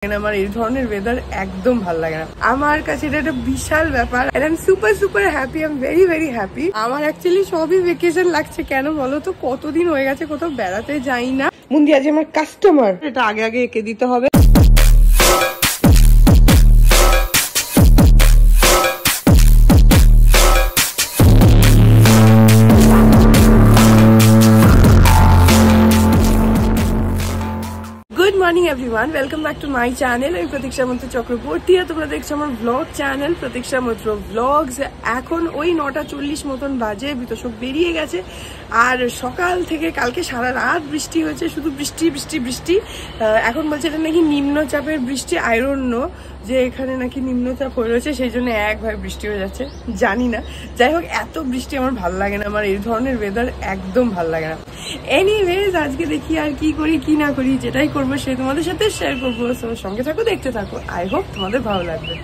আমার এই ধরনের ওয়েদার একদম ভালো লাগে না। আমার কাছে এটা একটা বিশাল ব্যাপার। I am super happy, I am very happy. আমার অ্যাকচুয়ালি সবই ভেকেশন লাগছে। কেন বলো তো, কতদিন হয়ে গেছে কোথাও বেড়াতে যাই না। মুন্দি আজ আমার কাস্টমার, এটা আগে এঁকে দিতে হবে। Morning everyone, welcome back to my channel. আমি প্রতীক্ষা মৈত্র চক্রবর্তী আর তোমরা দেখছো আমার ব্লগ চ্যানেল প্রতীক্ষা মৈত্র ব্লগস। এখন ওই 9:40 মতন বাজে, বিতোষক বেরিয়ে গেছে। আর সকাল থেকে কালকে সারা রাত বৃষ্টি হয়েছে, শুধু বৃষ্টি। এখন বলছে এটা নাকি নিম্নচাপের বৃষ্টি। আই ডোন্ট নো যে এখানে নাকি নিম্নচাপ হয়ে রয়েছে, সেই জন্য একভাবে বৃষ্টি হয়ে যাচ্ছে, জানি না। যাই হোক, এত বৃষ্টি আমার ভালো লাগে না, আমার এই ধরনের ওয়েদার একদম ভালো লাগে না। এনিওয়েজ, আজকে দেখি আর কি করি কি না করি, যেটাই করবো সে তোমাদের সাথে শেয়ার করবো। সঙ্গে থাকো, দেখতে থাকো, আই হোপ তোমাদের ভালো লাগবে।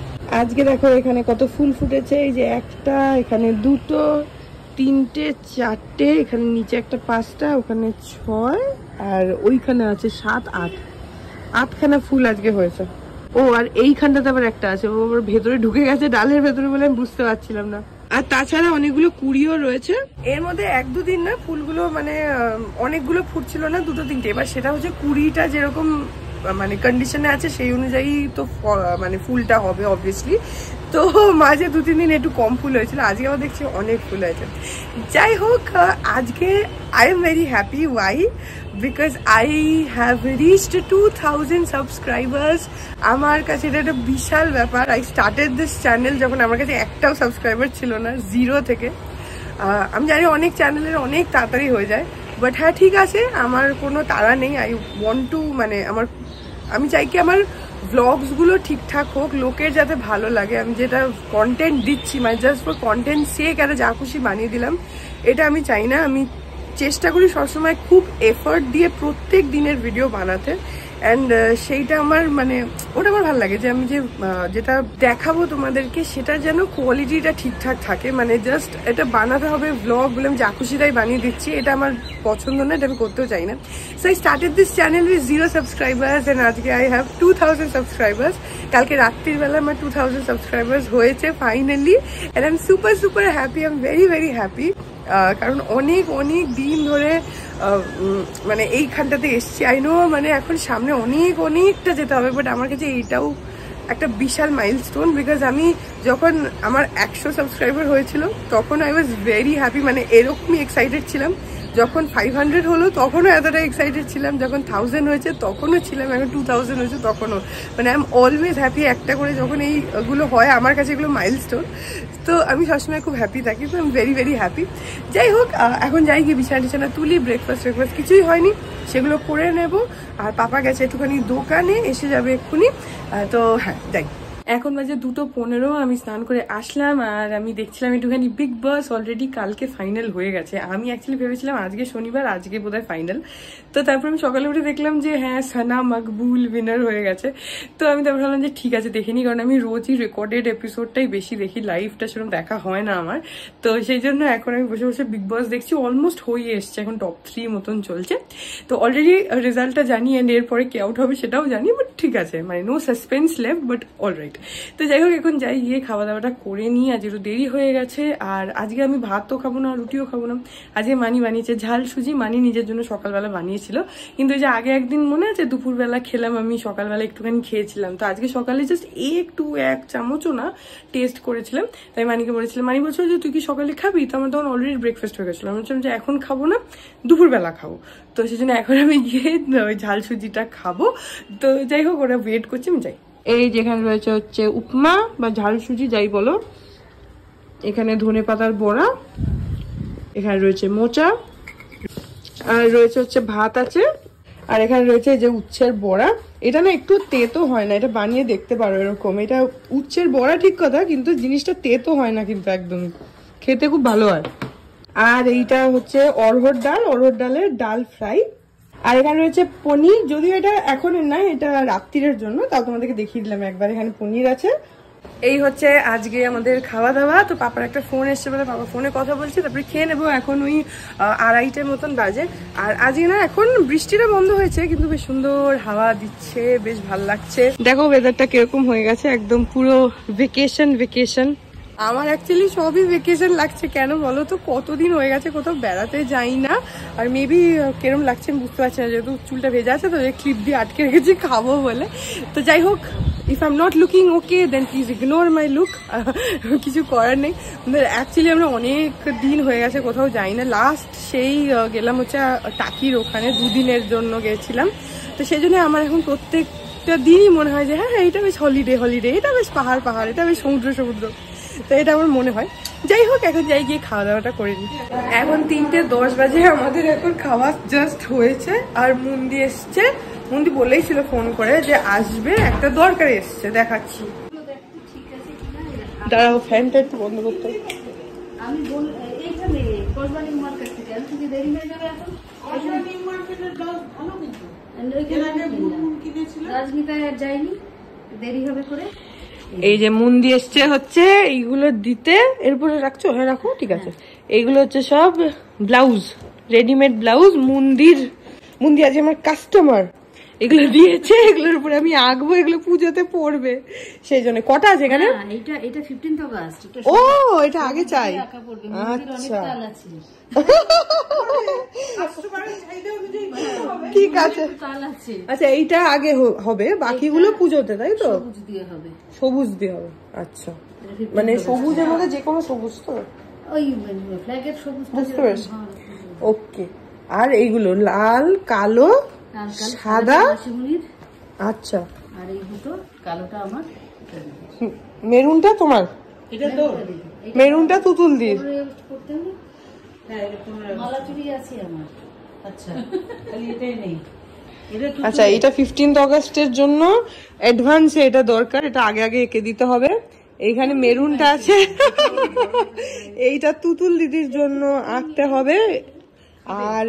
আজকে দেখো এখানে কত ফুল ফুটেছে। এই যে একটা, এখানে দুটো, তিনটে, চারটে, এখানে নিচে একটা 5টা, ওখানে 6, আর ওইখানে আছে 7, 8খানা ফুল আজকে হয়েছে। ও আর এইখানটাতে আবার একটা আছে, ও আবার ভেতরে ঢুকে গেছে ডালের ভেতরে বলে আমি বুঝতে পারছিলাম না। আর তাছাড়া অনেকগুলো কুড়িও রয়েছে। এর মধ্যে 1-2 দিন না ফুলগুলো মানে অনেকগুলো ফুটছিল না, 2-3টে। এবার সেটা হচ্ছে কুড়িটা যেরকম মানে কন্ডিশনে আছে সেই অনুযায়ী তো মানে ফুলটা হবে অবভিয়াসলি। তো মাঝে 2-3 দিন একটু কম ফুল হয়েছিল, আজকে আবার দেখছি অনেক ফুল হয়েছে। যাই হোক, আজকে I am very happy. Why? Because I have reached 2000 subscribers. আমার কাছে এটা একটা বিশাল ব্যাপার। আই স্টার্টেড দিস চ্যানেল যখন আমার কাছে একটাও সাবস্ক্রাইবার ছিল না, 0 থেকে। আমি জানি অনেক চ্যানেলের অনেক তাড়াতাড়ি হয়ে যায়, বাট হ্যাঁ ঠিক আছে, আমার কোনো তাড়া নেই। আই ওয়ান্ট টু মানে আমি চাই কি আমার ব্লগসগুলো ঠিকঠাক হোক, লোকের যাতে ভালো লাগে। আমি যেটা কন্টেন্ট দিচ্ছি মানে জাস্ট ফর কন্টেন্ট সেক একটা যা খুশি বানিয়ে দিলাম, এটা আমি চাই না। আমি চেষ্টা করি সবসময় খুব এফর্ট দিয়ে প্রত্যেক দিনের ভিডিও বানাতে। অ্যান্ড সেইটা আমার মানে ওটা আমার ভালো লাগে যে আমি যেটা দেখাবো তোমাদেরকে সেটা যেন কোয়ালিটিটা ঠিকঠাক থাকে। মানে জাস্ট এটা বানাতে হবে ব্লগ বলে আমি যা খুশি তাই বানিয়ে দিচ্ছি, এটা আমার পছন্দ না, এটা আমি করতেও চাই না। So I started this channel with 0 subscribers and আজকে আই হ্যাভ 2000 সাবস্ক্রাইবার্স। কালকে রাত্রির বেলা আমার 2000 সাবস্ক্রাইবার্স হয়েছে finally. And I am super happy, I am very happy. কারণ অনেক দিন ধরে মানে এইখানটাতে এসছি। আই নো মানে এখন সামনে অনেকটা যেতে হবে, বাট আমার কাছে এইটাও একটা বিশাল মাইলস্টোন। বিকজ আমি যখন আমার 100 সাবস্ক্রাইবার হয়েছিল তখন আই ওয়াজ ভেরি হ্যাপি, মানে এরকমই এক্সাইটেড ছিলাম। যখন 500 হলো তখনও এতটা এক্সাইটেড ছিলাম, যখন 1000 হয়েছে তখনও ছিলাম, এখন 2000 হয়েছে তখনও। মানে আই এম অলওয়েজ হ্যাপি। একটা করে যখন এইগুলো হয় আমার কাছে এগুলো মাইলস্টোন, তো আমি সবসময় খুব হ্যাপি থাকি। তো আই এম ভেরি হ্যাপি। যাই হোক, এখন যাই গিয়ে বিছানা তুলি। ব্রেকফাস্ট কিছুই হয়নি, সেগুলো করে নেব। আর পাপা গেছে একটুখানি দোকানে, এসে যাবে এক্ষুনি। তো হ্যাঁ যাই। এখন বাজে 2:15, আমি স্নান করে আসলাম আর আমি দেখছিলাম একটুখানি বিগ বস। অলরেডি কালকে ফাইনাল হয়ে গেছে। আমি অ্যাকচুয়ালি ভেবেছিলাম আজকে শনিবার, আজকে বোধহয় ফাইনাল। তো তারপর আমি সকালে উঠে দেখলাম যে হ্যাঁ সানা মকবুল উইনার হয়ে গেছে। তো আমি তারপর ভাবলাম যে ঠিক আছে দেখিনি, কারণ আমি রোজই রেকর্ডেড এপিসোডটাই বেশি দেখি, লাইভটা সেরকম দেখা হয় না আমার। তো সেই জন্য এখন আমি বসে বিগ বস দেখছি। অলমোস্ট হয়ে এসছে, এখন টপ 3 মতন চলছে। তো অলরেডি রেজাল্টটা জানি, অ্যান্ড এরপরে কে আউট হবে সেটাও জানি, বাট ঠিক আছে, মানে no suspense left, but alright. তো যাই হোক, এখন যাই গিয়ে খাওয়া দাওয়াটা করে নিই, আজ একটু দেরি হয়ে গেছে। আর আজকে আমি ভাতও খাবো না, রুটিও খাবো না। আজকে মানি বানিয়েছে ঝাল সুজি। মানি নিজের জন্য সকালবেলা বানিয়েছিল, কিন্তু ওই যে আগে একদিন মনে আছে দুপুরবেলা খেলাম, আমি সকালবেলা একটুখানি খেয়েছিলাম। তো আজকে সকালে জাস্ট একটু 1 চামচও না টেস্ট করেছিলাম। তাই মানিকে বলেছিলাম, মানি বলছিল যে তুই কি সকালে খাবি? তো আমার তখন অলরেডি ব্রেকফাস্ট হয়ে গেছিলো। আমি বলছিলাম যে এখন খাবো না, দুপুরবেলা খাবো। তো সেই জন্য এখন আমি গিয়ে ওই ঝাল সুজিটা খাবো। তো যাই হোক, ওরা ওয়েট করছি, আমি যাই। এই যেখানে রয়েছে হচ্ছে উপমা বা ঝাল সুজি যাই বলো, এখানে ধনে পাতার বড়া, এখানে রয়েছে মোচা, আর রয়েছে হচ্ছে ভাত আছে, আর এখানে রয়েছে যে উচ্ছের বড়া। এটা না একটু তেতো হয় না, এটা বানিয়ে দেখতে পারো এরকম। এটা উচ্ছের বড়া ঠিক কথা, কিন্তু জিনিসটা তেতো হয় না, কিন্তু একদমই খেতে খুব ভালো হয়। আর এইটা হচ্ছে অরহর ডালের ডাল ফ্রাই। আর এখানে রয়েছে পনির, যদিও এটা এখন না, এটা রাত্রিরের জন্য, তাও তোমাদেরকে দেখিয়ে দিলাম একবার। এখানে পনির আছে, এই হচ্ছে আজকে আমাদের খাওয়া দাওয়া। তো পাপার একটা ফোন এসছে বলে পাপা ফোনে কথা বলছি, তারপরে খেয়ে নেবো। এখন ওই 2:30 মতন বাজে। আর আজকে না এখন বৃষ্টিটা বন্ধ হয়েছে, কিন্তু বেশ সুন্দর হাওয়া দিচ্ছে, বেশ ভালো লাগছে। দেখো ওয়েদারটা কিরকম হয়ে গেছে, একদম পুরো ভেকেশন ভেকেশন। আমার অ্যাকচুয়ালি সবই ভেকেশন লাগছে। কেন বলো তো, কতদিন হয়ে গেছে কোথাও বেড়াতে যাই না। আর মেবি কিরম লাগছে আমি বুঝতে পারছি না, যেহেতু চুলটা ভেজা আছে তো ক্লিপ দিয়ে আটকে রেখেছি খাবো বলে। তো যাই হোক, if I am not looking okay then please ignore my look. কিছু করার নেই। অ্যাকচুয়ালি আমরা অনেক দিন হয়ে গেছে কোথাও যাই না। লাস্ট সেই গেলাম হচ্ছে টাকির ওখানে, 2 দিনের জন্য গেছিলাম। তো সেই জন্য আমার এখন প্রত্যেকটা দিনই মনে হয় যে হ্যাঁ এটা বেশ হলিডে হলিডে, এটা বেশ পাহাড় পাহাড়, এটা বেশ সমুদ্র সমুদ্র। তো এটা আমার মনে হয়। যাই হোক, এখন যাই গিয়ে খাওয়া দাওয়াটা করে নিই। এখন 3:10 বাজে, আমাদের এখন খাওয়া জাস্ট হয়েছে। আর মুন্দি এসছে। মুন্দি বলেই ছিল ফোন করে যে আসবে, একটা দরকারে এসছে, দেখাচ্ছি। দাঁড়াও, ফ্যানটা একটু বন্ধ করতে। আমি এইখানে কোরবানি মার্কেট থেকে আমি কি দেরি হয়ে যাবে এখন? কোরবানি মার্কেটের ব্লাউজ ভালো, কিন্তু রাজমিতায় আর যাইনি, দেরি হবে করে। এই যে মুন্দি এসছে হচ্ছে এইগুলো দিতে। এরপরে রাখছো? হ্যাঁ রাখো, ঠিক আছে। এইগুলো হচ্ছে সব ব্লাউজ, রেডিমেড ব্লাউজ। মুন্দি আজ আমার কাস্টমার, এগুলো দিয়েছে। এগুলোর উপরে আমি আঁকবো, এগুলো পুজোতে পড়বে, সেই জন্য। কটা আছে এখানে? এটা 15 অগাস্ট। ও, এটা আগে চাই। আচ্ছা ঠিক আছে। আচ্ছা, এইটা আগে হবে, বাকিগুলো পুজোতে, তাই তো? সবুজ দিয়ে হবে। আচ্ছা, মানে সবুজের মধ্যে যে কোনো সবুজ তো? ওই ফ্ল্যাগের সবুজ, বুঝতে পারছি। ওকে। আর এইগুলো লাল, কালো, সাদা। আচ্ছা, আর এই দুটো, কালোটা আমার, মেরুনটা তোমার। এটা তো মেরুনটা তুতুল দিয়ে করতে হবে। মালা চুড়ি আছে আমার। আচ্ছা, তাহলে এটাই নেই। আচ্ছা, এটা 15 অগাস্টের জন্য অ্যাডভান্সে এটা দরকার, এটা আগে আগে এঁকে দিতে হবে। এইখানে মেরুনটা আছে, এইটা তুতুল দিদির জন্য আঁকতে হবে। আর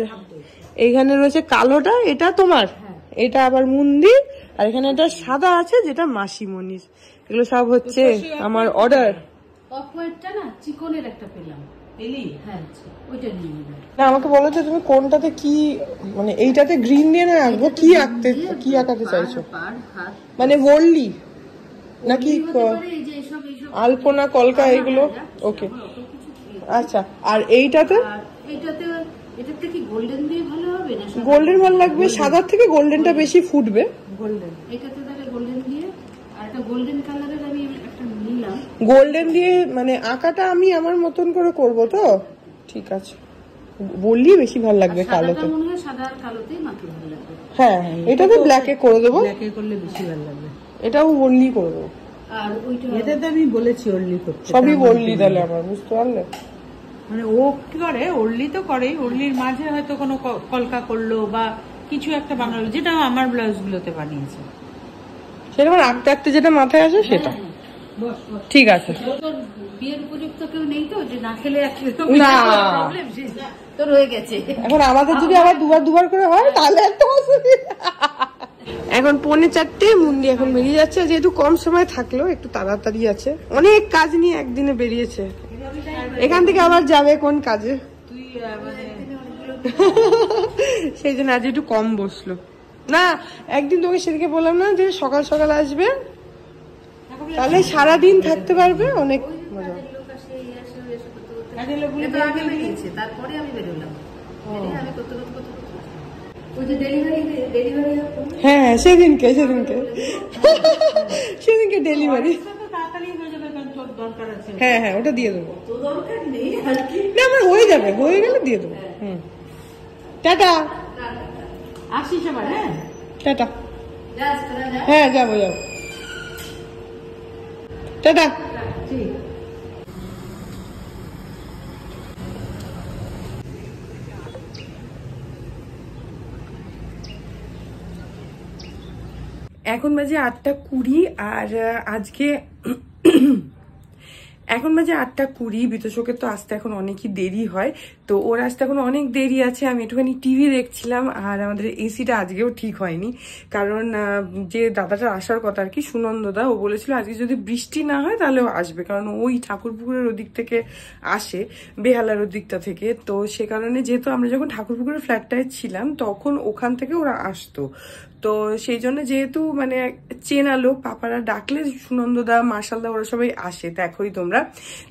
এইখানে রয়েছে কালোটা, এটা তোমার, এটা আবার মুন্দি। আর এখানে একটা সাদা আছে যেটা মাসিমণির। এগুলো সব হচ্ছে আমার অর্ডার। অফ-হোয়াইটটা না চিকনের একটা পেলাম। হ্যাঁ, ওইটা নিয়ে নিলাম। না, আমাকে বলো তো তুমি কোনটাতে কি, মানে এইটাতে গ্রিন দিয়ে না আঁকবো, কি আঁকাতে চাইছো? মানে ওয়ার্লি নাকি আলপনা, কলকা, এগুলো? ওকে, আচ্ছা। আর এইটাতে? এটাতে কি গোল্ডেন দিয়ে ভালো হবে না? গোল্ডেন ভালো লাগবে, সাদার থেকে গোল্ডেনটা বেশি ফুটবে। গোল্ডেন, এটাতে তাহলে গোল্ডেন দিয়ে। আর একটা গোল্ডেন কালারের আমি একটা নিলাম। গোল্ডেন দিয়ে মানে আঁকাটা আমি আমার মতন করে করব তো? ঠিক আছে, বললি বেশি ভালো লাগবে কালোতে। মনে হয় সাদা আর কালোতেই মাখতে ভালো লাগবে। হ্যাঁ, এটাতে ব্ল্যাকে করে দেবো। ব্ল্যাকে করলে বেশি ভালো লাগবে। এটাও ওনলি করে দেবো। আর ওইটা এটাতে আমি বলেছি ওনলি করতে। সবই ওনলি তাহলে আমার, বুঝতে পারলে? মানে ও কি করে, ওরলি তো করে, ওরলির মাঝে হয়তো কোনো কলকা করলো বা কিছু একটা বানালো, যেটা আমার ব্লাউজ গুলোতে বানিয়েছে, সেটা আমার আঁকতে আঁকতে যেটা মাথায় আসে সেটা। ঠিক আছে। বিয়ের উপযুক্ত কেউ নেই তো, যে না খেলে না, তো রয়ে গেছে। এখন আমাদের যদি আবার দুবার করে হয় তাহলে একটা অসুবিধা। এখন 3:45, মুন্দি এখন বেরিয়ে যাচ্ছে। যেহেতু কম সময় থাকলো, একটু তাড়াতাড়ি আছে, অনেক কাজ নিয়ে একদিনে বেরিয়েছে। এখান থেকে আবার যাবে কোন কাজে, সেই জন্য আজ একটু কম বসলো। না, একদিন তোকে সেদিকে বললাম না যে সকাল সকাল আসবে, তাহলে সারাদিন থাকতে পারবে, অনেক মজা। তারপরে আমি বেরোলাম। হ্যাঁ, সেদিনকে ডেলিভারি। হ্যাঁ হ্যাঁ, ওটা দিয়ে দেবো। না, আমার হয়ে যাবে, হয়ে গেলে দিয়ে দেবো। টাটা। আসিস আবার? হ্যাঁ, টাটা। হ্যাঁ, যাবো। টাটা। এখন বাজে 8:20। আর আজকে এখন বাজে 8:20। বিতোষকের তো আসতে এখন অনেকই দেরি হয়, তো ওর আসতে এখন অনেক দেরি আছে। আমি একটুখানি টিভি দেখছিলাম, আর আমাদের এসিটা আজকেও ঠিক হয়নি, কারণ যে দাদাটার আসার কথা আর কি, সুনন্দদা, ও বলেছিল আজকে যদি বৃষ্টি না হয় তাহলে ও আসবে, কারণ ওই ঠাকুরপুকুরের ওদিক থেকে আসে, বেহালার ওদিকটা থেকে। তো সে কারণে যেহেতু আমরা যখন ঠাকুরপুকুরের ফ্ল্যাটটায় ছিলাম তখন ওখান থেকে ওরা আসতো, তো সেই জন্য যেহেতু মানে চেনা লোক, পাপারা ডাকলে সুনন্দদা, মার্শালদা ওরা সবাই আসে, দেখোই তোমরা।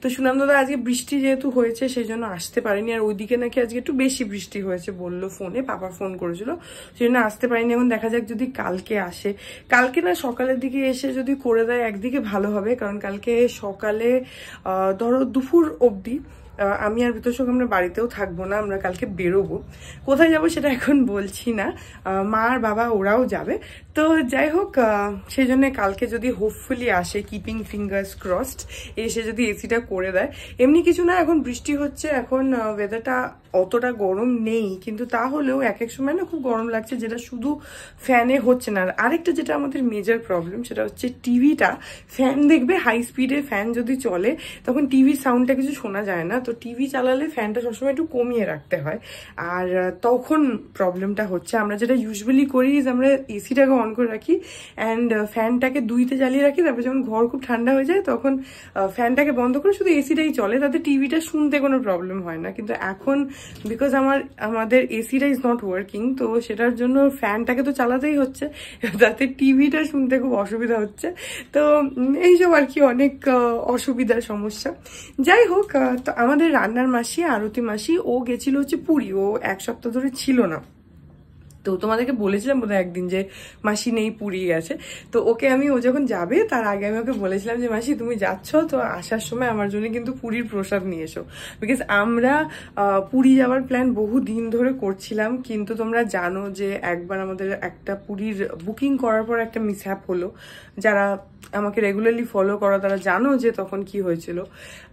তো সুনন্দদা আজকে বৃষ্টি যেহেতু হয়েছে সেই জন্য আসতে পারেনি, আর ওইদিকে নাকি আজকে একটু বেশি বৃষ্টি হয়েছে বললো ফোনে, পাপা ফোন করেছিল, সেই জন্য আসতে পারিনি। এখন দেখা যাক যদি কালকে আসে, কালকে না সকালের দিকে এসে যদি করে দেয় একদিকে ভালো হবে, কারণ কালকে সকালে ধরো দুপুর অবধি আমি আর বিতোষক আমরা বাড়িতেও থাকবো না, আমরা কালকে বেরোবো। কোথায় যাবো সেটা এখন বলছি না, মা আর বাবা ওরাও যাবে। তো যাই হোক, সেই জন্য কালকে যদি হোপফুলি আসে, কিপিং ফিঙ্গার্স ক্রসড, এসে যদি এসিটা করে দেয়। এমনি কিছু না, এখন বৃষ্টি হচ্ছে, এখন ওয়েদারটা অতটা গরম নেই, কিন্তু তাহলেও এক এক সময় না খুব গরম লাগছে, যেটা শুধু ফ্যানে হচ্ছে না। আর আরেকটা যেটা আমাদের মেজর প্রবলেম, সেটা হচ্ছে টিভিটা। ফ্যান দেখবে, হাই স্পিডে ফ্যান যদি চলে তখন টিভির সাউন্ডটা কিছু শোনা যায় না, তো টিভি চালালে ফ্যানটা সবসময় একটু কমিয়ে রাখতে হয়, আর তখন প্রবলেমটা হচ্ছে। আমরা যেটা ইউজুয়ালি করি, আমরা এসিটাকে অন করে রাখি অ্যান্ড ফ্যানটাকে 2তে জ্বালিয়ে রাখি, তারপর যখন ঘর খুব ঠান্ডা হয়ে যায় তখন ফ্যানটাকে বন্ধ করে শুধু এসিটাই চলে, তাতে টিভিটা শুনতে কোনো প্রবলেম হয় না। কিন্তু এখন বিকজ আমাদের এসিটা ইজ নট ওয়ার্কিং, তো সেটার জন্য ফ্যানটাকে তো চালাতেই হচ্ছে, তাতে টিভিটা শুনতে খুব অসুবিধা হচ্ছে। তো এইসব আর কি অনেক অসুবিধার সমস্যা। যাই হোক, তো আমাদের রান্নার মাসি, আরতি মাসি, ও গেছিল হচ্ছে পুরী, ও 1 সপ্তাহ ধরে ছিল না। তো তোমাদেরকে বলেছিলাম বোধহয় একদিন যে মাসি নেই, পুরী গেছে। তো ওকে আমি, ও যখন যাবে তার আগে আমি ওকে বলেছিলাম যে মাসি তুমি যাচ্ছ তো আসার সময় আমার জন্য কিন্তু পুরীর প্রসাদ নিয়ে এসো, বিকজ আমরা পুরী যাওয়ার প্ল্যান বহু দিন ধরে করছিলাম। কিন্তু তোমরা জানো যে একবার আমাদের একটা পুরীর বুকিং করার পর একটা মিসহ্যাপ হলো, যারা আমাকে রেগুলারলি ফলো করো তারা জানো যে তখন কি হয়েছিল।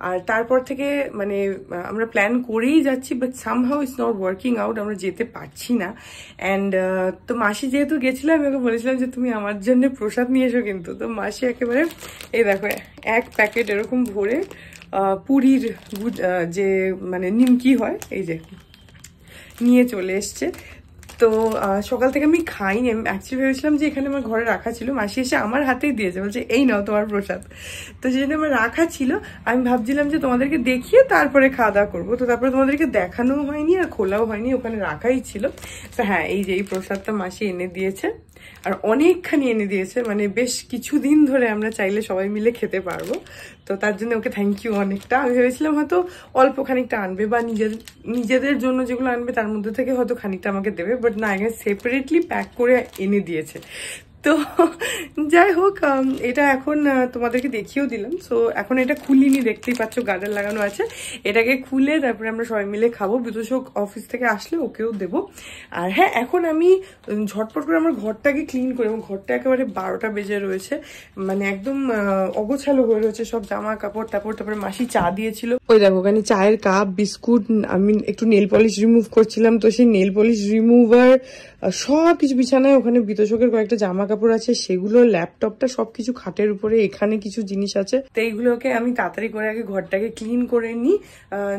আর তারপর থেকে মানে আমরা প্ল্যান করেই যাচ্ছি, but somehow it's not working out, আমরা যেতে পারছি না। অ্যান্ড তো মাসি যেহেতু গেছিল, আমি ওকে বলেছিলাম যে তুমি আমার জন্য প্রসাদ নিয়ে এসো, কিন্তু তো মাসি একেবারে এই দেখো 1 প্যাকেট এরকম ভরে পুরীর যে মানে নিমকি হয়, এই যে নিয়ে চলে এসছে। তো সকাল থেকে আমি খাইনি, আমি অ্যাকচুয়ালি ভেবেছিলাম যে এখানে আমার ঘরে রাখা ছিল, মাসি এসে আমার হাতেই দিয়েছে, বলছে এই নাও তোমার প্রসাদ। তো সেই জন্য আমার রাখা ছিল, আমি ভাবছিলাম যে তোমাদেরকে দেখিয়ে তারপরে খাওয়া দাওয়া করবো, তো তারপরে তোমাদেরকে দেখানোও হয়নি আর খোলাও হয়নি, ওখানে রাখাই ছিল। তো হ্যাঁ, এই যে এই প্রসাদটা মাসি এনে দিয়েছে, আর অনেকখানি এনে দিয়েছে, মানে বেশ কিছুদিন ধরে আমরা চাইলে সবাই মিলে খেতে পারবো। তো তার জন্য ওকে থ্যাংক ইউ অনেকটা। আমি ভেবেছিলাম হয়তো অল্প খানিকটা আনবে, বা নিজেদের জন্য যেগুলো আনবে তার মধ্যে থেকে হয়তো খানিকটা আমাকে দেবে, বাট না, এখানে সেপারেটলি প্যাক করে এনে দিয়েছে। তো যাই হোক, এটা এখন তোমাদেরকে দেখিয়েও দিলাম। সো এখন এটা খুলিনি, দেখতেই পাচ্ছ গার্ডার লাগানো আছে, এটাকে খুলে তারপরে আমরা সবাই মিলে খাবো। বিতোষক অফিস থেকে আসলে ওকেও দেবো। আর হ্যাঁ, এখন আমি ঝটপট করে আমার ঘরটাকে ক্লিন করি, এবং ঘরটা একেবারে 12টা বেজে রয়েছে, মানে একদম অগোছালো হয়ে রয়েছে সব, জামা কাপড় টাপড়। তারপরে মাসি চা দিয়েছিল, ওই দেখো ওখানে চায়ের কাপ, বিস্কুট। আমি একটু নেল পলিশ রিমুভ করছিলাম, তো সেই নেল পলিশ রিমুভার সব কিছু বিছানায়, ওখানে বিতোষকের কয়েকটা জামা কাপড় আছে সেগুলো, ল্যাপটপটা, সবকিছু খাটের উপরে, এখানে কিছু জিনিস আছে। তো এইগুলোকে আমি তাড়াতাড়ি করে আগে ঘরটাকে ক্লিন করে নিই,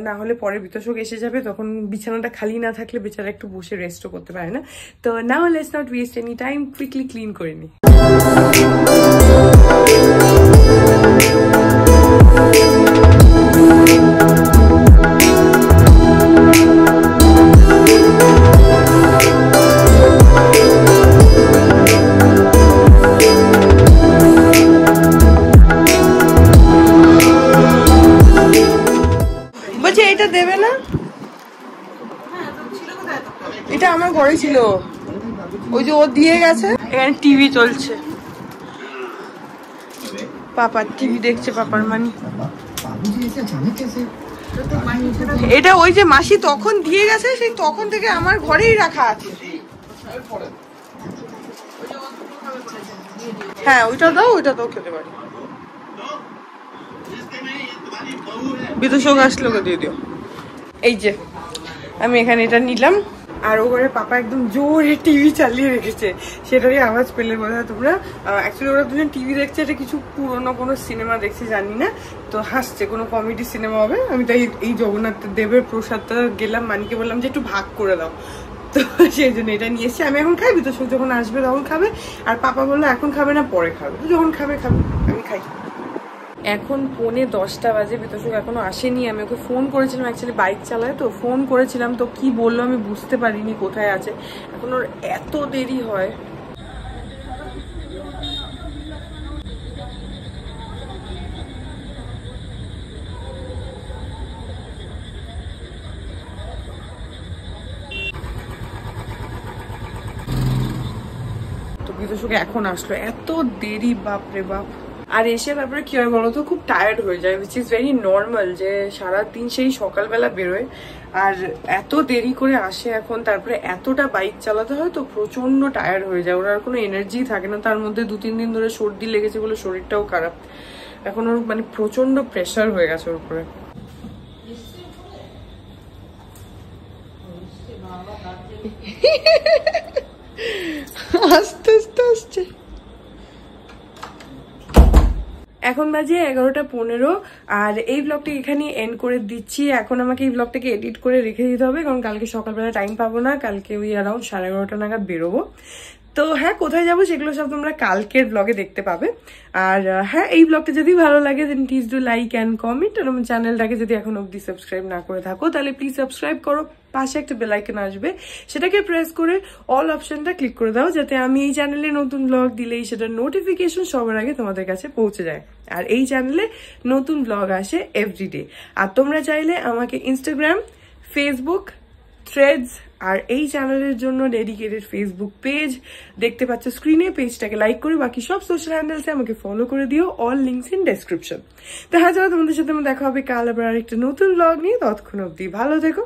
না হলে পরে বিতোষক এসে যাবে, তখন বিছানাটা খালি না থাকলে বেচারা একটু বসে রেস্টও করতে পারে না। তো now let's not waste any time, quickly clean করে নিই। এটা দেবে না, এটা আমার ঘরে ছিল, ওই যে ও দিয়ে গেছে। এখানে টিভি চলছে, পাপার টিভি দেখছে, পাপার মানি। এটা ওই যে মাসি তখন দিয়ে গেছে, সেই তখন থেকে আমার ঘরেই রাখা আছে। হ্যাঁ, ওইটা দাও, ওইটা দাও, খেতে পারি। বিতোষক আসলে ওকে দিয়ে দিও। এই যে আমি এখানে এটা নিলাম, আর ওখানে পাপা একদম জোরে টিভি চালিয়ে রেখেছে, সেটারই আওয়াজ পেলে বোধ হয় তোমরা। অ্যাকচুয়ালি ওরা দুজন টিভি দেখছে, এটা কিছু পুরোনো কোনো সিনেমা দেখছে জানি না, তো হাসছে, কোনো কমেডি সিনেমা হবে। আমি তাই এই জগন্নাথ দেবের প্রসাদটা গেলাম, মানিকে বললাম যে একটু ভাগ করে দাও, তো সেই জন্য এটা নিয়ে এসছি। আমি এখন খাইবি তো, যখন আসবে তখন খাবে, আর পাপা বললো এখন খাবে না পরে খাবে, তো যখন খাবে খাবে, আমি খাই। এখন 9:45 বাজে, বিতোষক এখনো আসেনি। আমি ওকে ফোন করেছিলাম, অ্যাকচুয়ালি বাইক চালায় তো, ফোন করেছিলাম, তো কি বললো আমি বুঝতে পারিনি কোথায় আছে। এখন ওর এত দেরি হয়। তো বিতোষক এখন আসলো, এত দেরি, বাপরে বাপ। আর এসে তারপরে কি হয় বলতো, খুব টায়ার্ড হয়ে যায়, উইচ ইজ ভেরি নর্মাল, যে সারাদিন সেই সকালবেলা বেরোয় আর এত দেরি করে আসে এখন, তারপরে এতটা বাইক চালাতে হয়, তো প্রচন্ড টায়ার্ড হয়ে যায়, ওর আর কোনো এনার্জি থাকে না। তার মধ্যে 2-3 দিন ধরে সর্দি লেগেছে বলে শরীরটাও খারাপ, এখন ওর মানে প্রচন্ড প্রেশার হয়ে গেছে ওর উপরে। আস্তে আস্তে আসছে। এখন বাজে 11:15, আর এই ব্লগটা এখানে এন্ড করে দিচ্ছি। এখন আমাকে এই ব্লগটাকে এডিট করে রেখে দিতে হবে, কারণ কালকে সকালবেলা টাইম পাবো না, কালকে ওই অ্যারাউন্ড 11:30 নাগাদ বেরোবো। তো হ্যাঁ, কোথায় যাবো সেগুলো সব তোমরা কালকের ব্লগে দেখতে পাবে। আর হ্যাঁ, এই ব্লগটা যদি ভালো লাগে then please do like and comment, আর আমার চ্যানেলটাকে যদি এখন অবধি সাবস্ক্রাইব না করে থাকো তাহলে প্লিজ সাবস্ক্রাইব করো, পাশে একটা বেল আইকন আসবে, সেটাকে প্রেস করে অল অপশনটা ক্লিক করে দাও, যাতে আমি এই চ্যানেলে নতুন ব্লগ দিলেই সেটার নোটিফিকেশন সবার আগে তোমাদের কাছে পৌঁছে যায়। আর এই চ্যানেলে নতুন ব্লগ আসে এভরিডে। আর তোমরা চাইলে আমাকে ইনস্টাগ্রাম, ফেসবুক, থ্রেডস আর এই চ্যানেলের জন্য ডেডিকেটেড ফেসবুক পেজ দেখতে পাচ্ছ স্ক্রিনে, পেজটাকে লাইক করে বাকি সব সোশ্যাল হ্যান্ডেলসে আমাকে ফলো করে দিও, অল লিঙ্কস ইন ডেসক্রিপশন। দেখা যাবে তোমাদের সাথে দেখা হবে কাল আবার আরেকটা নতুন ব্লগ নিয়ে, ততক্ষণ অব্দি ভালো থেকো।